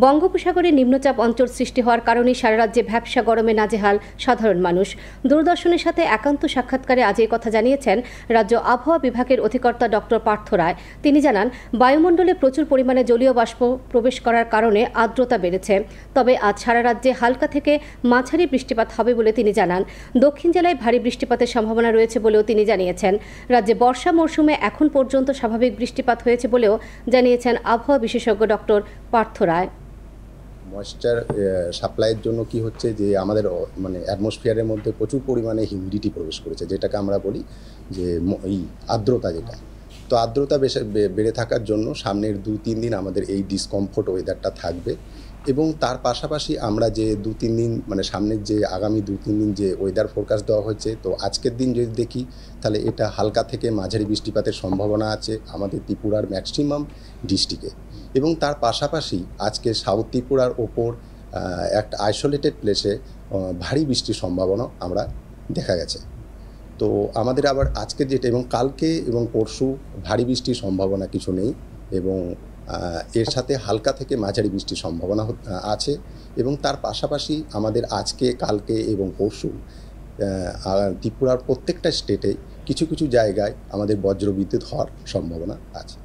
বঙ্গোপসাগরে নিম্নচাপ অঞ্চল সৃষ্টি হওয়ার কারণে সারা রাজ্যে ভ্যাপসা গরমে নাজেহাল সাধারণ মানুষ। দূরদর্শনের সাথে একান্ত সাক্ষাৎকারে আজ এই কথা জানিয়েছেন রাজ্য আবহাওয়া বিভাগের অধিকর্তা ডক্টর পার্থ রায়। তিনি জানান, বায়ুমণ্ডলে প্রচুর পরিমাণে জলীয় বাষ্প প্রবেশ করার কারণে আর্দ্রতা বেড়েছে। তবে আজ সারা রাজ্যে হালকা থেকে মাঝারি বৃষ্টিপাত হবে বলে তিনি জানান। দক্ষিণ জেলায় ভারী বৃষ্টিপাতের সম্ভাবনা রয়েছে বলেও তিনি জানিয়েছেন। রাজ্যে বর্ষা মরশুমে এখন পর্যন্ত স্বাভাবিক বৃষ্টিপাত হয়েছে বলেও জানিয়েছেন আবহাওয়া বিশেষজ্ঞ ডক্টর পার্থ রায়। ময়েশ্চার সাপ্লাইয়ের জন্য কি হচ্ছে যে আমাদের অ্যাটমসফিয়ারের মধ্যে প্রচুর পরিমাণে হিউমিডিটি প্রবেশ করেছে, যেটাকে আমরা বলি যে এই আর্দ্রতা, যেটা তো আর্দ্রতা বেড়ে থাকার জন্য সামনের 2-3 দিন আমাদের এই ডিসকমফোর্ট ওয়েদারটা থাকবে। এবং তার পাশাপাশি আমরা যে 2-3 দিন সামনের যে আগামী 2-3 দিন যে ওয়েদার ফোরকাস্ট দেওয়া হয়েছে, তো আজকের দিন যদি দেখি তাহলে এটা হালকা থেকে মাঝারি বৃষ্টিপাতের সম্ভাবনা আছে আমাদের ত্রিপুরার ম্যাক্সিমাম ডিস্ট্রিক্টে। এবং তার পাশাপাশি আজকে সাউথ ত্রিপুরার ওপর একটা আইসোলেটেড প্লেসে ভারী বৃষ্টির সম্ভাবনা আমরা দেখা গেছে। তো আমাদের আবার আজকের যেটা এবং কালকে এবং পরশু ভারী বৃষ্টির সম্ভাবনা কিছু নেই, এবং এর সাথে হালকা থেকে মাঝারি বৃষ্টির সম্ভাবনা আছে। এবং তার পাশাপাশি আমাদের আজকে, কালকে এবং পরশু ত্রিপুরার প্রত্যেকটা স্টেটে কিছু কিছু জায়গায় আমাদের বজ্রবিদ্যুৎ হওয়ার সম্ভাবনা আছে।